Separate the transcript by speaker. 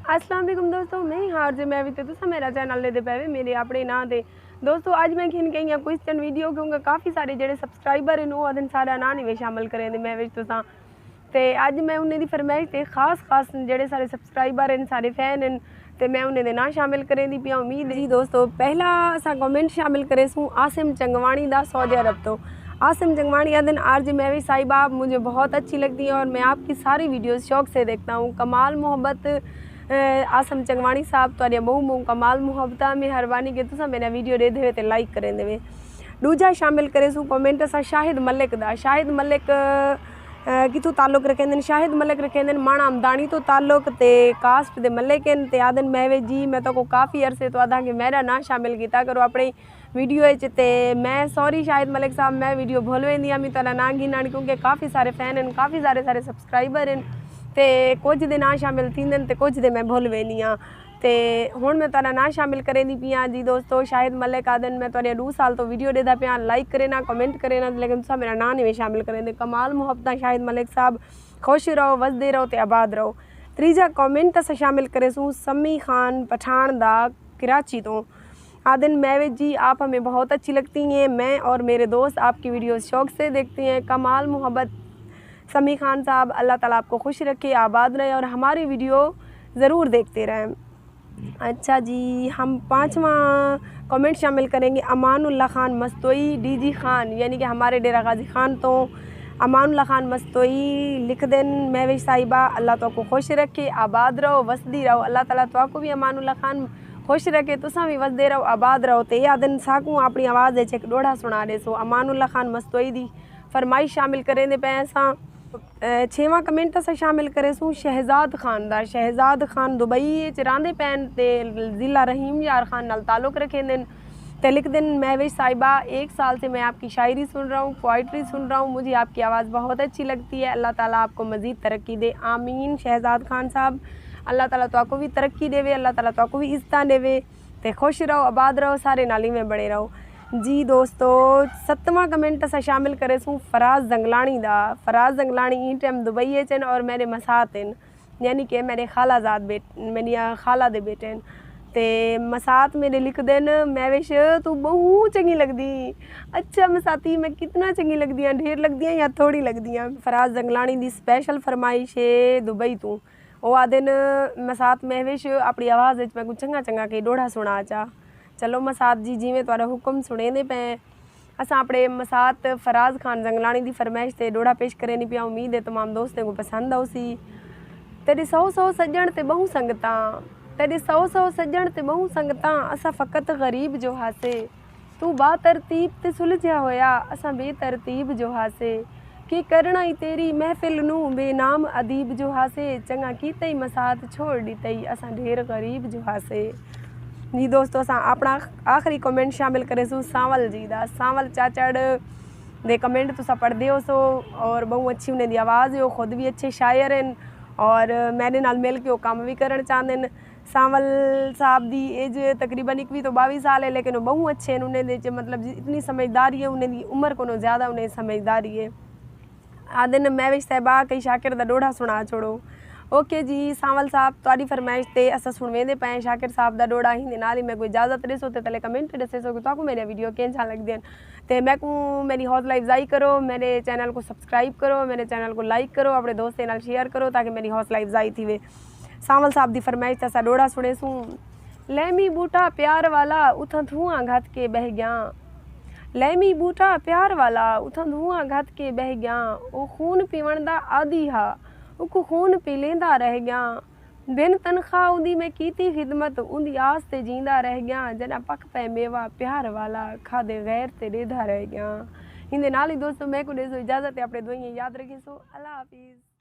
Speaker 1: अस्सलाम वालेकुम दोस्तों, मैं हार जे मैं भी तुसा मेरा चैनल लेते पे मेरे अपने ना दे दोस्तों। अज मैं खिन गई क्वेश्चन वीडियो क्योंकि काफ़ी सारे जो सबसक्राइबर हैं वो आदन सारा ना नहीं शामिल करें मैं विच तुसा ते अज मैं उन्हें दी फरमाइश ते खास जो सारे सबसक्राइबर हैं सारे फैन हैं तो मैं उन्हें ना शामिल करें दी पिया उम्मीद जी दोस्तों। पहला असा कमेंट शामिल करे सूँ आसिम चंगवाणी दा सऊदी अरब तो। आसिम चंगवाणी आदन आरजे महवी साहिबा आप मुझे बहुत अच्छी लगती है और मैं आपकी सारी वीडियोस शौक से देखता हूँ। कमाल मोहब्बत आसिम चंगवाणी साहब तो बहु कमाल मुहब्बत मेहरबानी के तुसा मेरा वीडियो दे देवे ते लाइक करें देवे। दूजा शामिल करे सूँ कमेंट असा शाहिद मलिक दा। शाहिद मलिक कितों ताल्लुक रखेंदन? शाहिद मलिक रखेंदन माणा अमदानी तो ताल्लुक ते कास्ट दे मलिक हैं ते आदन महवे जी मैं तो को काफ़ी अरसे तो आदा कि मेरा ना शामिल किया करो अपनी वीडियो ते मैं सॉरी शाहिद मलिक साहब मैं वीडियो भूल वेंदी मैं तो ना गिनानी क्योंकि काफ़ी सारे फैन हैं काफ़ी सारे सबसक्राइबर हैं ते कुछ दे ना शामिल थींदन ते कुछ दे मैं भूल वेंदी हाँ ते हुण मैं तारा ना शामिल करें दी पिया जी दोस्तों। शाहिद मलिक आदन मैं तो 2 साल तो वीडियो देता पिया लाइक करे ना कमेंट करे ना लेकिन तुसा मेरा ना नहीं शामिल करें दे। कमाल मुहब्बत शाहिद मलिक साहब खुश रहो वसदे रहो ते आबाद रहो। तीजा कमेंट अस शामिल करे सूँ समी खान पठान दा कराची तो। आदन महवे जी आप हमें बहुत अच्छी लगती हैं, मैं और मेरे दोस्त आपकी वीडियो शौक से देखते हैं। कमाल मोहब्बत समी खान साहब अल्लाह ताला आपको खुश रखे आबाद रहे और हमारी वीडियो ज़रूर देखते रहें। अच्छा जी, हम 5वां कमेंट शामिल करेंगे अमानुल्लाह खान मस्तोई डीजी खान यानी कि हमारे डेरा गाजी खान तो। अमानुल्लाह खान मस्तोई लिख देन महवे साहिबा अल्लाह तो को खुश रखे आबाद रहो वसदी रहो। अल्लाह ताला तो को भी अमानुल्लाह खान खुश रखे तुसा भी वसदे रहो आबाद रहो। तो ये आदन साकू अपनी आवाज़ एक डोढ़ा सुना दे सो अमानुल्लाह खान मस्तोई दी फरमाइश शामिल करें दे पे असा। 6वां कमेंट अस शामिल करे सूँ शहजाद खान दा। शहजाद खान दुबई चरांदे पैन ते ज़िला रहीम यार खान नाल ताल्लुक रखेंदन ते लिख दिन महविश साहिबा 1 साल से मैं आपकी शायरी सुन रहा हूँ पोइट्री सुन रहा हूँ मुझे आपकी आवाज़ बहुत अच्छी लगती है। अल्लाह ताला आपको मज़ीद तरक्की दे आमीन। शहजाद खान साहब अल्लाह ताला तो आपको भी तरक्की देवे अल्लाह ताला तो आपको भी इज़्ज़त देवे ते खुश रहो आबाद रहो सारे नाली में बड़े रहो जी दोस्तों। 7वां कमेंट अस शामिल करे सूँ फराज जंगलानी दा। फराज जंगलानी ई टाइम दुबई चन और मेरे मसात हैं यानी कि मेरे खालाजाद मेरी खाला दे बेटे हैं ते मसात मेरे लिख देन महविश तू बहु चंगी लगदी। अच्छा मसाती मैं कितना चंगी लगदी हाँ ढेर लगदी हाँ या थोड़ी लगदी हाँ? फराज जंगलानी दी स्पेशल फरमाइश है दुबई तू। वो आदन मसात महविश अपनी आवाज़ मैं कुछ चंगा के डोढ़ा सुना चा। चलो मसात जी जिमें तुहाडा हुक्म सुने दे पे असा अपने मसात फराज खान जंगलानी दी फरमाइश से डोढ़ा पेश करें पिया। उम्मीद है तमाम दोस्तों को पसंद आउसी। तेरे 100 सज्जण ते बहु संगता तेरे 100 सज्जण ते बहु संगता असा फ़कत गरीब जो हासे तू बातरतीब ते सुलझिया होया असा बेतरतीब जो हासे की करना ही तेरी महफिल नू बेनाम अदीब जो हासे चंगा कीते मसात छोड़ दी तई असा ढेर गरीब जो हासे जी दोस्तों। असा अपना आखिरी कमेंट शामिल करे सूँ सांवल जी दा। सांवल चाचड़ दे कमेंट तुसा पढ़ते हो सो और बहु अच्छी उन्हें दी आवाज़ हो खुद भी अच्छे शायर हैं और मेरे नाल मिल के वो काम भी करना चाहते हैं। सांवल साहब दी एज तकरीबन 21 तो 22 साल है लेकिन वो बहु अच्छे हैं उन्हें दे मतलब इतनी समझदारी है उन्हें दी उम्र को ज़्यादा उन्हें समझदारी है। आदन महविश साहिबा कई शाकिर दा डोढ़ा सुना छोड़ो। ओके जी सांवल साहब तुहाडी फरमाइश ते अस सुनवेंदे पे शाकिर साहब दा डोड़ा ही नाल ही मैं कोई इजाज़त दे सो ते तले कमेंट दसे सो कि तुहाकू मेरे वीडियो कैसा लगदे हैं ते मैं को मेरी हौसला अफजाई करो मेरे चैनल को सब्सक्राइब करो मेरे चैनल को लाइक करो अपने दोस्तों नाल शेयर करो ताकि मेरी हौसला अफजाई थी। सांवल साहब दी फरमाइश असा डोड़ा सुने सूँ लैमी बूटा प्यार वाला उथा धुआं घत के बह गया। लैमी बूटा प्यार वाला उथा धुआं घत के बह गया वो खून पीवण दा आदि हा उको खून पी लेंदा रह गया बिन तनख्वाह उदी मैं कीती खिदमत उदी आस ते जींदा रह गया जना पक पे मेवा प्यार वाला खादे गैर ते रेधा रह गया। हिंदे नाल ही दोस्तों मैं को दे सो इजाज़त है अपने दुआएं याद रखिए सो अल्लाह हाफिज़।